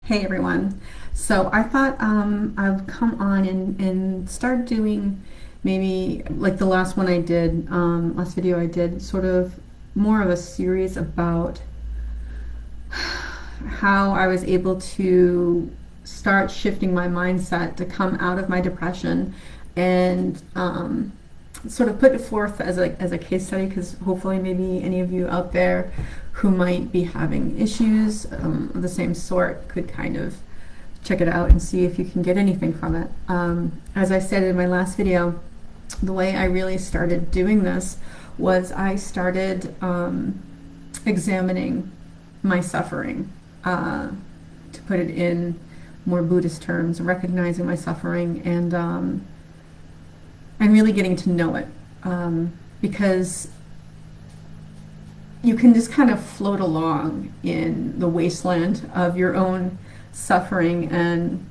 Hey everyone. So I thought I would come on and start doing maybe like the last one I did, last video I did, sort of more of a series about how I was able to start shifting my mindset to come out of my depression and sort of put it forth as a case study because hopefully maybe any of you out there who might be having issues of the same sort could kind of check it out and see if you can get anything from it. As I said in my last video, the way I really started doing this was I started examining my suffering, to put it in more Buddhist terms, recognizing my suffering and really getting to know it, because you can just kind of float along in the wasteland of your own suffering and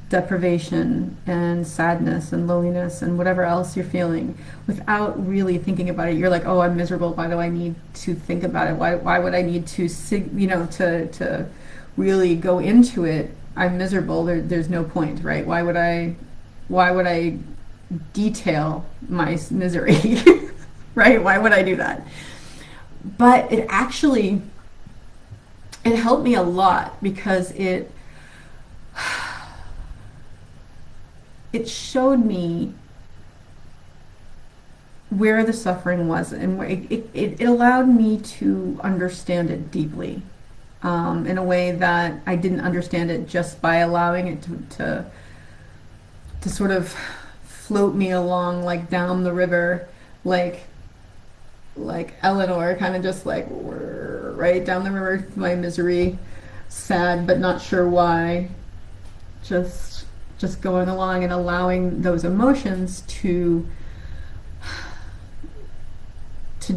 deprivation and sadness and loneliness and whatever else you're feeling without really thinking about it. You're like, oh, I'm miserable. Why do I need to think about it? Why would I need to, to really go into it? I'm miserable. There's no point, right? Why would I detail my misery? Right? Why would I do that? But it helped me a lot because it showed me where the suffering was, and it allowed me to understand it deeply, in a way that I didn't understand it just by allowing it to sort of float me along like down the river, like Eleanor, kind of just like right down the river, my misery, sad but not sure why, just going along and allowing those emotions to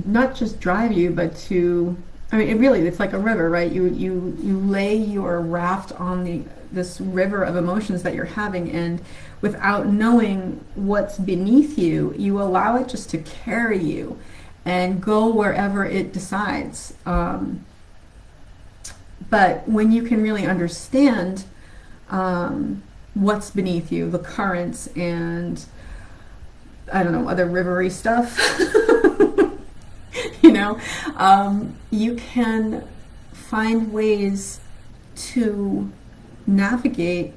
not just drive you, but to, I mean, it's like a river, right? You lay your raft on this river of emotions that you're having, and without knowing what's beneath you, you allow it just to carry you and go wherever it decides. But when you can really understand what's beneath you, the currents and, I don't know, other rivery stuff, you can find ways to navigate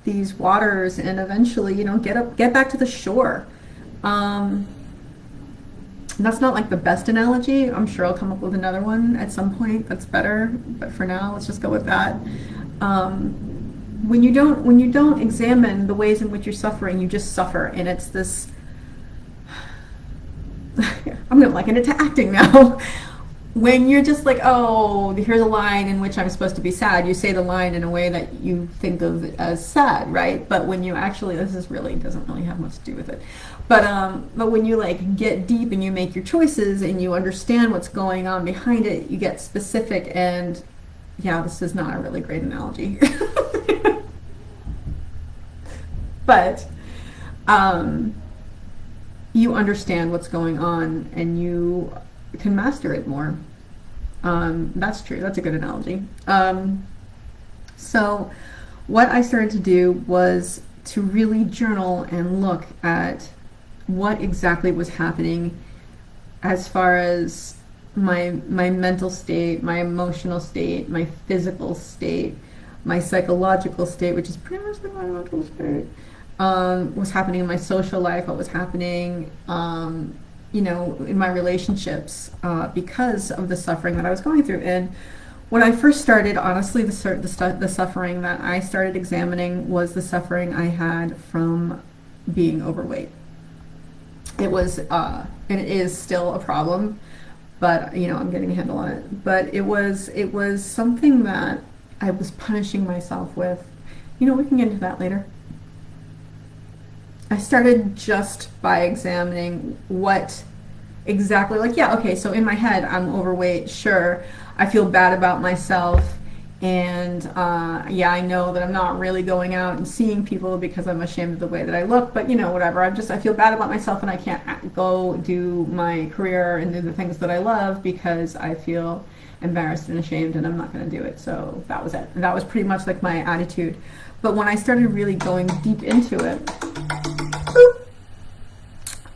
these waters and eventually, get back to the shore. That's not like the best analogy. I'm sure I'll come up with another one at some point that's better, but for now, let's just go with that. When you don't examine the ways in which you're suffering, you just suffer, and it's this. I'm gonna liken it to acting now. When you're just like, oh, here's a line in which I'm supposed to be sad, you say the line in a way that you think of as sad, right? But when you actually, doesn't really have much to do with it. But when you like get deep and you make your choices and you understand what's going on behind it, you get specific. And yeah, this is not a really great analogy. But you understand what's going on and you can master it more. That's true. That's a good analogy. So what I started to do was to really journal and look at what exactly was happening as far as my mental state, my emotional state, my physical state, my psychological state, which is pretty much like my mental state, what's happening in my social life, what was happening in my relationships, because of the suffering that I was going through. And when I first started, honestly, the suffering that I started examining was the suffering I had from being overweight. It was, and it is still a problem, but I'm getting a handle on it. But it was something that I was punishing myself with. We can get into that later. I started just by examining what exactly, so in my head, I'm overweight, sure. I feel bad about myself, and I know that I'm not really going out and seeing people because I'm ashamed of the way that I look, but whatever. I feel bad about myself, and I can't go do my career and do the things that I love because I feel embarrassed and ashamed, and I'm not going to do it. So that was it. And that was pretty much like my attitude. But when I started really going deep into it,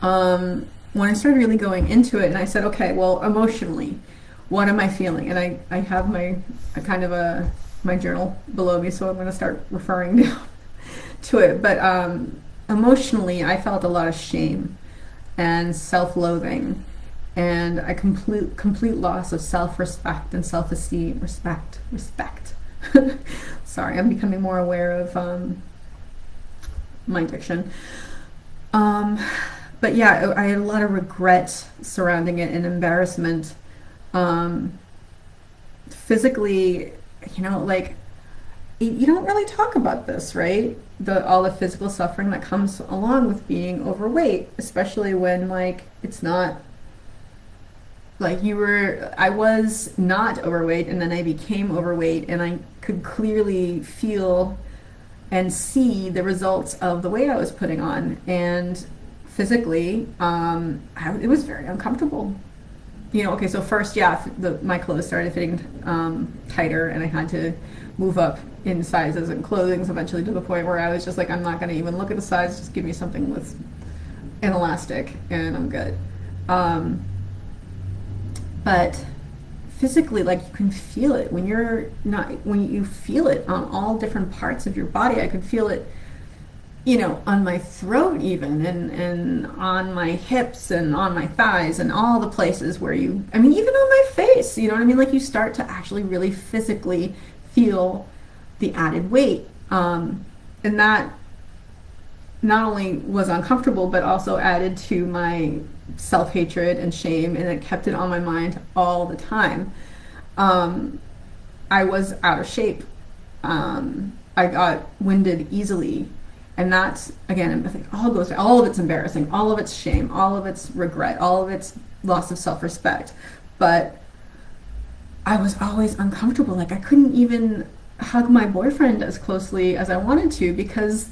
when I started really going into it, and I said, okay, well, emotionally, what am I feeling? And I have my kind of my journal below me, so I'm going to start referring down to it. But emotionally, I felt a lot of shame and self-loathing, and a complete loss of self-respect and self-esteem. Respect. Sorry, I'm becoming more aware of my diction. But yeah, I had a lot of regret surrounding it and embarrassment. Physically, like, you don't really talk about this, right? All the physical suffering that comes along with being overweight, especially when, like, it's not like I was not overweight and then I became overweight, and I could clearly feel and see the results of the weight I was putting on. And physically, it was very uncomfortable. Okay, so first, yeah, my clothes started fitting tighter, and I had to move up in sizes and clothings eventually, to the point where I was just like, I'm not going to even look at the size, just give me something with an elastic and I'm good. But physically, like, you can feel it when you feel it on all different parts of your body. I could feel it, on my throat even, and on my hips and on my thighs and all the places where even on my face, you know what I mean? Like, you start to actually really physically feel the added weight. And that not only was uncomfortable, but also added to my self-hatred and shame, and it kept it on my mind all the time. I was out of shape. I got winded easily. And that's, again, I think all of it's embarrassing, all of it's shame, all of it's regret, all of it's loss of self-respect. But I was always uncomfortable. Like, I couldn't even hug my boyfriend as closely as I wanted to, because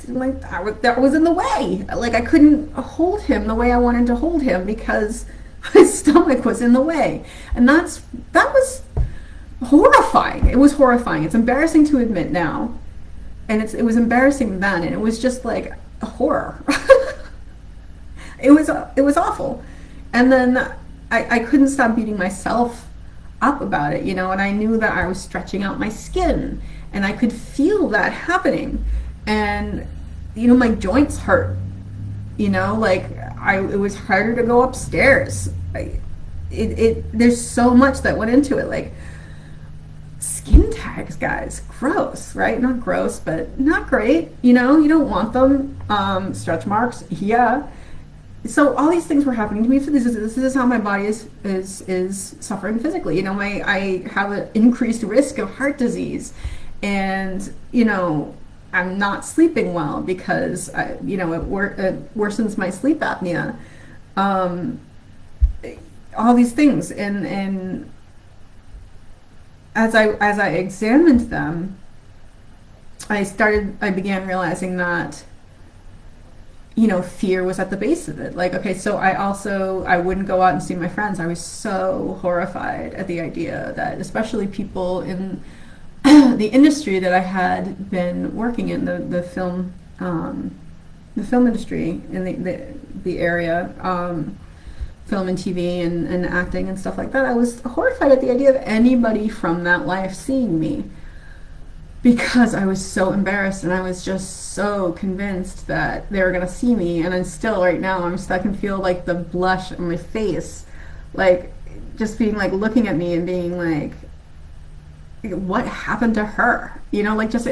that was in the way. Like, I couldn't hold him the way I wanted to hold him because my stomach was in the way. And that was horrifying. It was horrifying. It's embarrassing to admit now. And it was embarrassing then, and it was just like a horror. It was awful. And then I couldn't stop beating myself up about it, and I knew that I was stretching out my skin, and I could feel that happening. And my joints hurt. Like, it was harder to go upstairs. There's so much that went into it, like skin tags, guys. Gross, right? Not gross, but not great. You don't want them. Stretch marks, yeah. So all these things were happening to me. So this is how my body is suffering physically. I have an increased risk of heart disease, and I'm not sleeping well because it worsens my sleep apnea. All these things, and as I examined them, I began realizing that fear was at the base of it. Like, okay, so I wouldn't go out and see my friends. I was so horrified at the idea that, especially people in the industry that I had been working in, the film industry in the area, film and TV and acting and stuff like that. I was horrified at the idea of anybody from that life seeing me, because I was so embarrassed, and I was just so convinced that they were gonna see me. And I'm still, right now, I can feel like the blush on my face, like, just being like, looking at me and being like, what happened to her? Just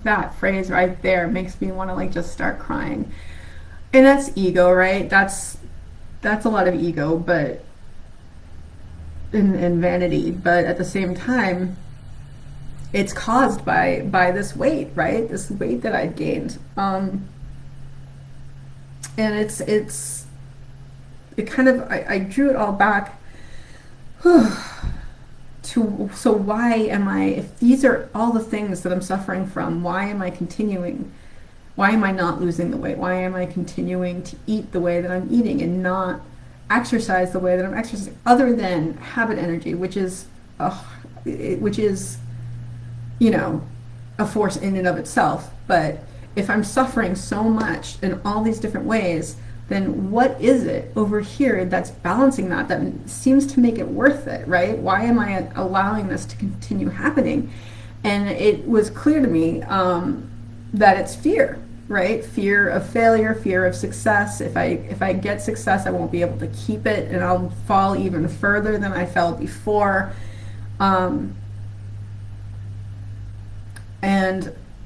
that phrase right there makes me want to just start crying. And that's ego, right? That's a lot of ego, but and vanity, but at the same time, it's caused by this weight, right? This weight that I've gained. And I drew it all back to, so why am I, if these are all the things that I'm suffering from, why am I continuing? Why am I not losing the weight? Why am I continuing to eat the way that I'm eating and not exercise the way that I'm exercising, other than habit energy, which is, you know, a force in and of itself. But if I'm suffering so much in all these different ways, then what is it over here that's balancing that seems to make it worth it, right? Why am I allowing this to continue happening? And it was clear to me that it's fear, right? Fear of failure, fear of success. If I get success, I won't be able to keep it, and I'll fall even further than I fell before. And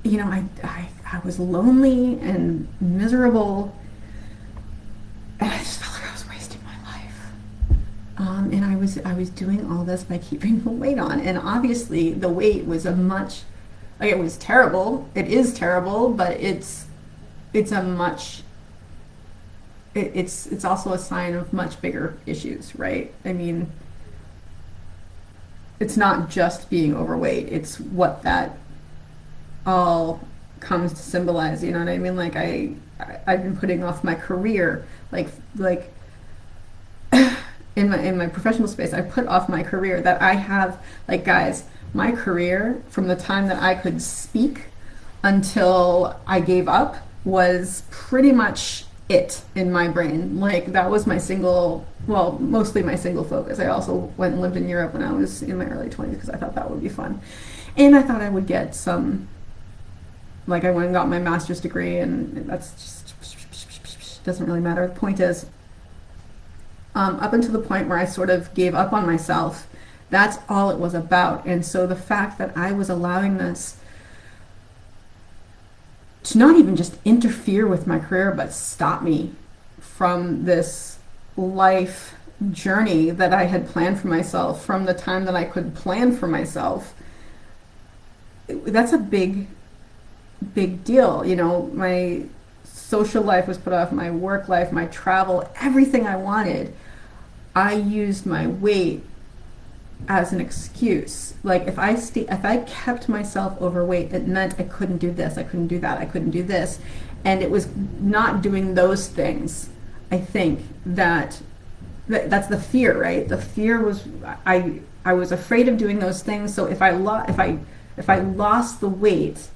you know, I was lonely and miserable, and I just felt like I was wasting my life. And I was doing all this by keeping the weight on, and obviously the weight was it was terrible. It is terrible, but it's also a sign of much bigger issues, right? I mean, it's not just being overweight, it's what that all comes to symbolize, you know what I mean? Like I've been putting off my career, like in my professional space, I put off my career that I have, like, guys, my career from the time that I could speak until I gave up was pretty much it in my brain. Like, that was mostly my single focus. I also went and lived in Europe when I was in my early 20s because I thought that would be fun. And I thought I would get some, like, I went and got my master's degree, and that's just, doesn't really matter. The point is, up until the point where I sort of gave up on myself, that's all it was about. And so the fact that I was allowing this to not even just interfere with my career, but stop me from this life journey that I had planned for myself from the time that I could plan for myself, that's a big deal. You know, my social life was put off, my work life, my travel, everything I wanted. I used my weight as an excuse. Like, if I kept myself overweight, it meant I couldn't do this, I couldn't do that, I couldn't do this. And it was not doing those things, I think, that's the fear, right? The fear was I was afraid of doing those things. So if I lost the weight,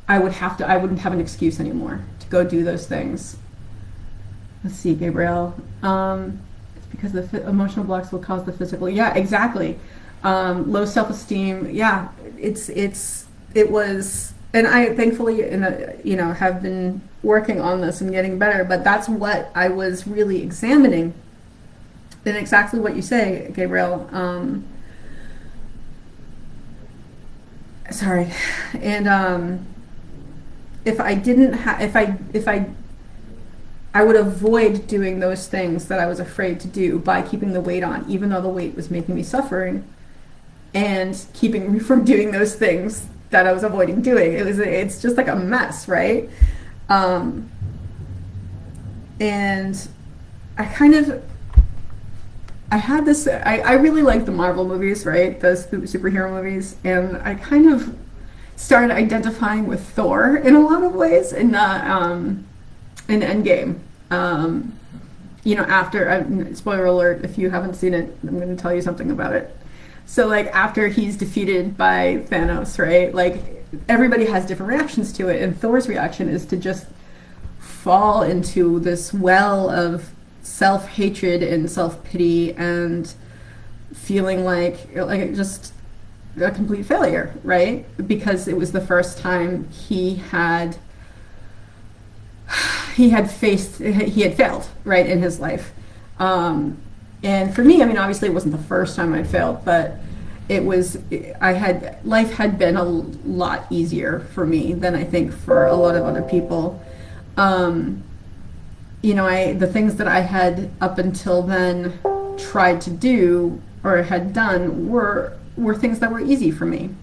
I wouldn't have an excuse anymore to go do those things. Let's see, Gabriel. It's because the emotional blocks will cause the physical. Yeah, exactly. Low self-esteem. Yeah, it was, and I thankfully, have been working on this and getting better. But that's what I was really examining. And exactly what you say, Gabriel. Sorry, and if I would avoid doing those things that I was afraid to do by keeping the weight on, even though the weight was making me suffering, and keeping me from doing those things that I was avoiding doing. It's just like a mess, right? And I had this, I really like the Marvel movies, right? The superhero movies, and I kind of started identifying with Thor in a lot of ways in Endgame. After, spoiler alert, if you haven't seen it, I'm going to tell you something about it. So, like, after he's defeated by Thanos, right? Like, everybody has different reactions to it, and Thor's reaction is to just fall into this well of self-hatred and self-pity and feeling like just a complete failure, right? Because it was the first time he had failed, right, in his life. And for me, I mean, obviously it wasn't the first time I'd failed, but life had been a lot easier for me than I think for a lot of other people. The things that I had up until then tried to do or had done were things that were easy for me.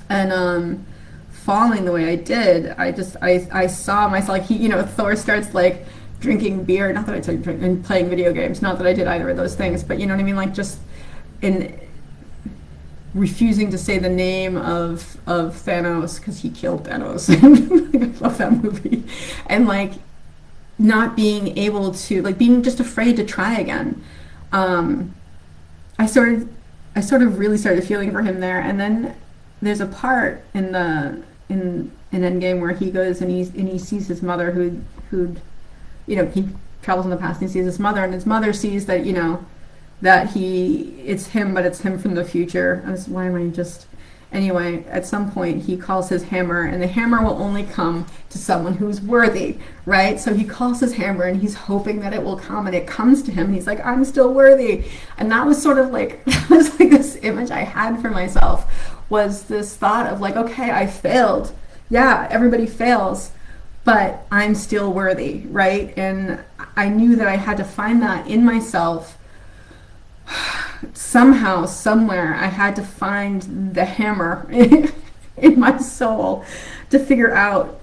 And falling the way I did, I saw myself, like, Thor starts, like, drinking beer, not that I started drinking, and playing video games, not that I did either of those things, but you know what I mean, like, just in refusing to say the name of Thanos because he killed Thanos. I love that movie. And, like, not being able to, like, being just afraid to try again. Um, I started, I sort of really started feeling for him there, and then there's a part in the in Endgame where he goes and he sees his mother who'd he travels in the past and he sees his mother, and his mother sees that that it's him, but it's him from the future. Why am I just Anyway, at some point he calls his hammer, and the hammer will only come to someone who's worthy, right? So he calls his hammer and he's hoping that it will come, and it comes to him and he's like, I'm still worthy. And that was sort of like that was like this image I had for myself, was this thought of like, okay, I failed. Yeah, everybody fails, but I'm still worthy, right? And I knew that I had to find that in myself. Somehow, somewhere, I had to find the hammer in my soul to figure out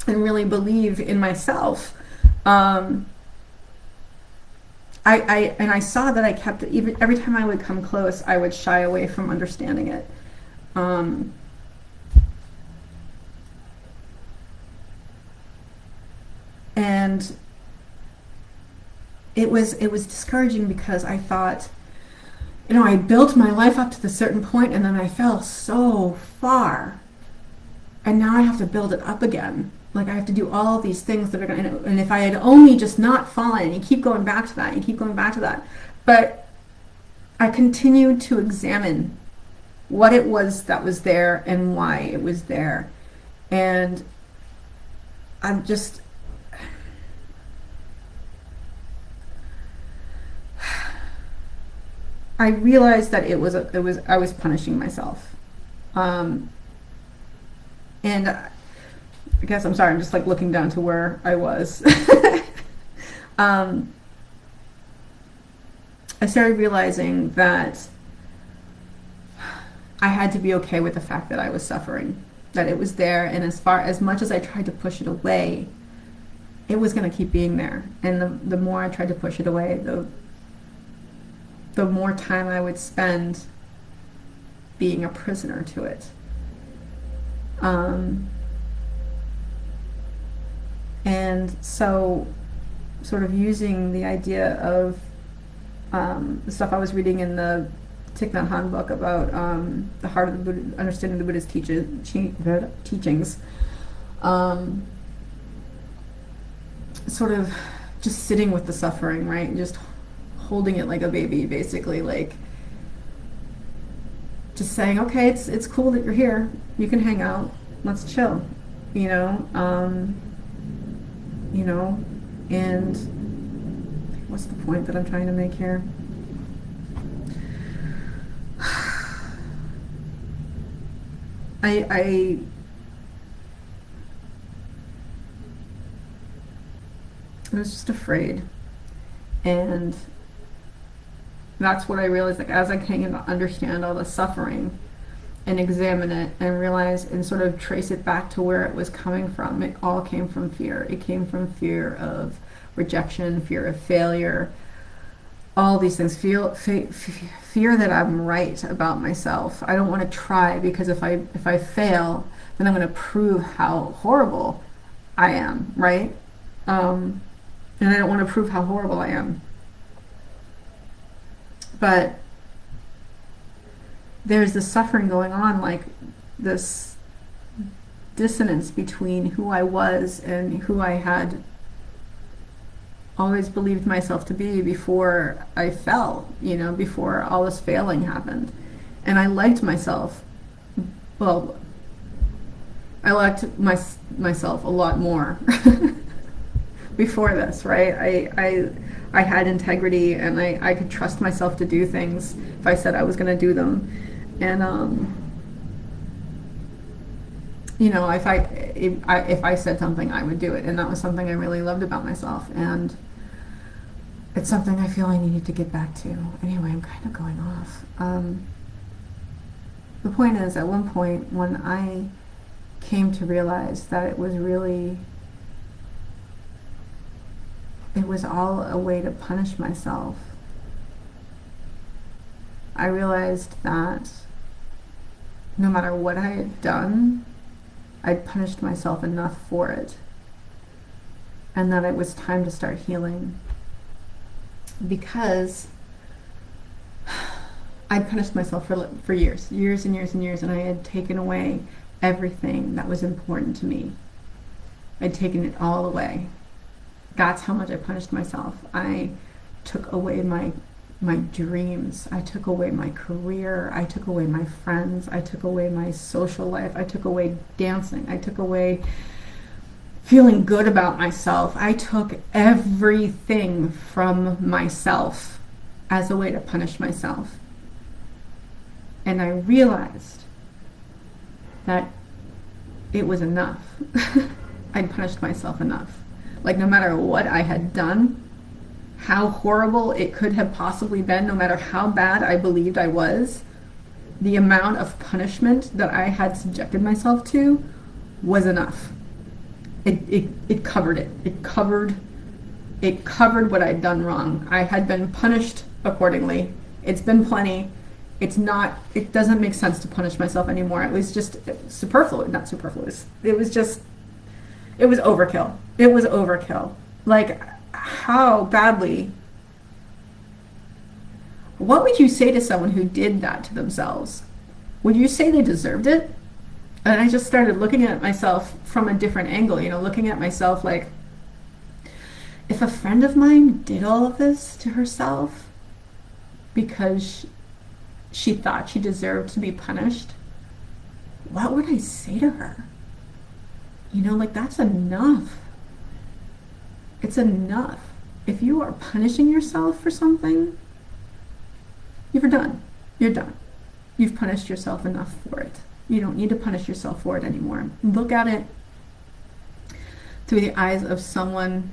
and really believe in myself. I saw that I kept, even every time I would come close, I would shy away from understanding it. And it was discouraging, because I thought, I built my life up to the certain point, and then I fell so far, and now I have to build it up again. Like, I have to do all these things that are going to, and if I had only just not fallen, and you keep going back to that, you keep going back to that. But I continued to examine what it was that was there and why it was there. And I'm just, I realized that I was punishing myself. And I guess, I'm sorry, I'm just like looking down to where I was. I started realizing that I had to be okay with the fact that I was suffering, that it was there, and as much as I tried to push it away, it was going to keep being there. And the more I tried to push it away, the more time I would spend being a prisoner to it. And so, sort of using the idea of the stuff I was reading in the Thich Nhat Hanh book about the heart of the Buddha, understanding the Buddha's teachings, sort of just sitting with the suffering, right? Just holding it like a baby, basically, like just saying, okay, it's cool that you're here. You can hang out. Let's chill. And what's the point that I'm trying to make here? I was just afraid, and that's what I realized, like, as I came to understand all the suffering and examine it and realize and sort of trace it back to where it was coming from. It all came from fear. It came from fear of rejection, fear of failure, all these things. Fear that I'm right about myself. I don't want to try, because if I fail, then I'm going to prove how horrible I am, right? And I don't want to prove how horrible I am. But there's this suffering going on, like this dissonance between who I was and who I had always believed myself to be before I fell, before all this failing happened. And I liked myself. Well, I liked myself a lot more before this, right? I had integrity, and I could trust myself to do things if I said I was going to do them. And if I said something, I would do it, and that was something I really loved about myself, and it's something I feel I needed to get back to. Anyway, I'm kind of going off. The point is, at one point when I came to realize that it was all a way to punish myself, I realized that no matter what I had done, I'd punished myself enough for it. and that it was time to start healing, because I'd punished myself for years and years and years, and I had taken away everything that was important to me. I'd taken it all away. That's how much I punished myself. I took away my dreams. I took away my career. I took away my friends. I took away my social life. I took away dancing. I took away feeling good about myself. I took everything from myself as a way to punish myself. And I realized that it was enough. I'd punished myself enough. Like, no matter what I had done, how horrible it could have possibly been, no matter how bad I believed I was, the amount of punishment that I had subjected myself to was enough. It covered it. It covered what I'd done wrong. I had been punished accordingly. It's been plenty. It doesn't make sense to punish myself anymore. It was just superfluous, not superfluous. It was overkill. It was overkill. Like, how badly, what would you say to someone who did that to themselves? Would you say they deserved it? And I just started looking at myself from a different angle, looking at myself like, if a friend of mine did all of this to herself because she thought she deserved to be punished, what would I say to her? Like, that's enough. It's enough. If you are punishing yourself for something, you're done. You're done. You've punished yourself enough for it. You don't need to punish yourself for it anymore. Look at it through the eyes of someone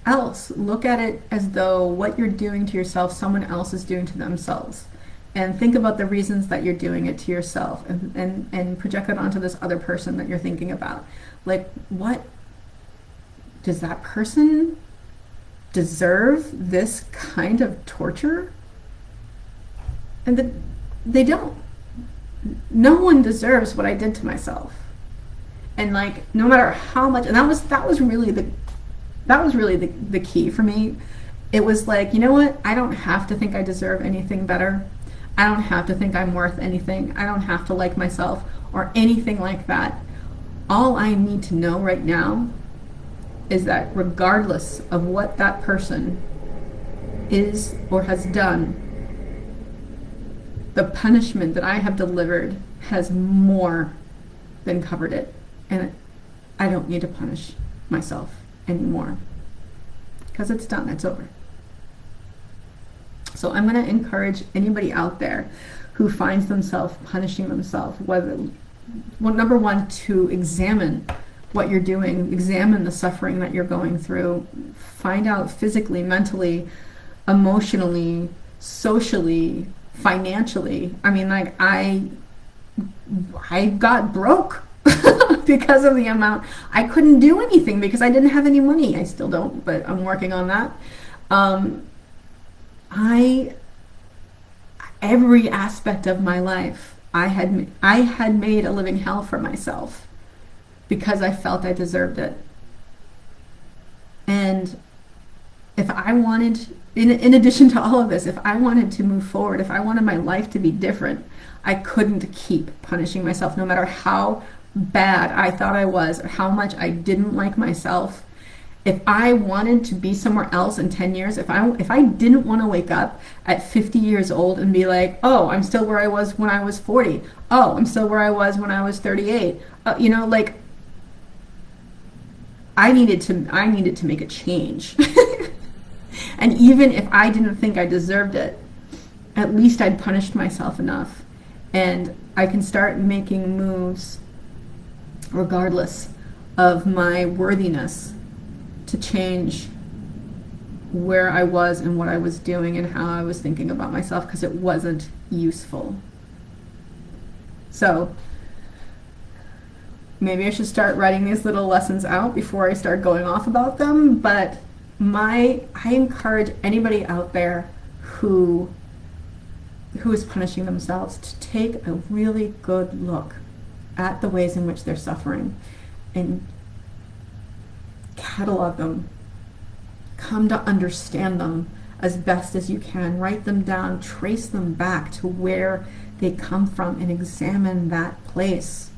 else. Look at it as though what you're doing to yourself, someone else is doing to themselves. And think about the reasons that you're doing it to yourself, and project it onto this other person that you're thinking about. Like, what does that person deserve, this kind of torture? And they don't. No one deserves what I did to myself. And like, no matter how much, and that was really the key for me. It was like, you know what? I don't have to think I deserve anything better. I don't have to think I'm worth anything. I don't have to like myself or anything like that. All I need to know right now is that regardless of what that person is or has done, the punishment that I have delivered has more than covered it. And I don't need to punish myself anymore, because it's done, it's over. So I'm going to encourage anybody out there who finds themselves punishing themselves, number one, to examine what you're doing, examine the suffering that you're going through, find out physically, mentally, emotionally, socially, financially. I mean, like, I got broke because of the amount. I couldn't do anything because I didn't have any money. I still don't, but I'm working on that. Every aspect of my life, I had made a living hell for myself because I felt I deserved it. And if I wanted, in addition to all of this, if I wanted to move forward, if I wanted my life to be different, I couldn't keep punishing myself, no matter how bad I thought I was or how much I didn't like myself. If I wanted to be somewhere else in 10 years, if I didn't want to wake up at 50 years old and be like, oh, I'm still where I was when I was 40. Oh, I'm still where I was when I was 38. Like, I needed to make a change. And even if I didn't think I deserved it, at least I'd punished myself enough. And I can start making moves regardless of my worthiness to change where I was and what I was doing and how I was thinking about myself, because it wasn't useful. So maybe I should start writing these little lessons out before I start going off about them. But I encourage anybody out there who is punishing themselves to take a really good look at the ways in which they're suffering and catalog them, come to understand them as best as you can, write them down, trace them back to where they come from, and examine that place.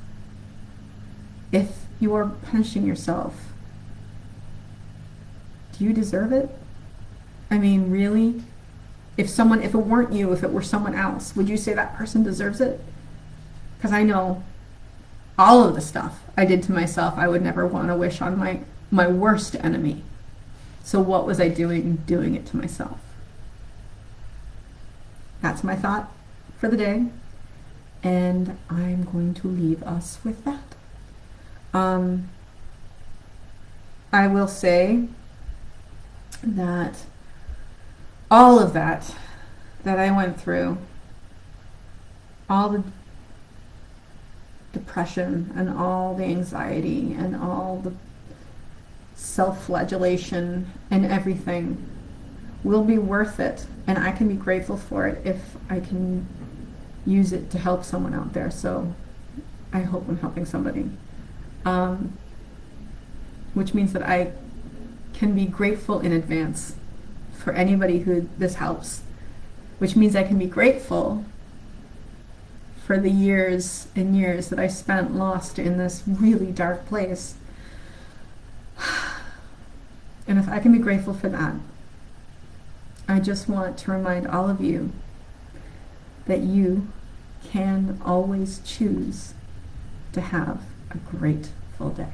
If you are punishing yourself, do you deserve it? I mean, really? If it weren't you, if it were someone else, would you say that person deserves it? Because I know all of the stuff I did to myself, I would never want to wish on my worst enemy. So what was I doing it to myself? That's my thought for the day, and I'm going to leave us with that. I will say that all of that I went through, all the depression and all the anxiety and all the self-flagellation and everything, will be worth it, and I can be grateful for it if I can use it to help someone out there. So I hope I'm helping somebody, which means that I can be grateful in advance for anybody who this helps, which means I can be grateful for the years and years that I spent lost in this really dark place. And if I can be grateful for that, I just want to remind all of you that you can always choose to have a grateful day.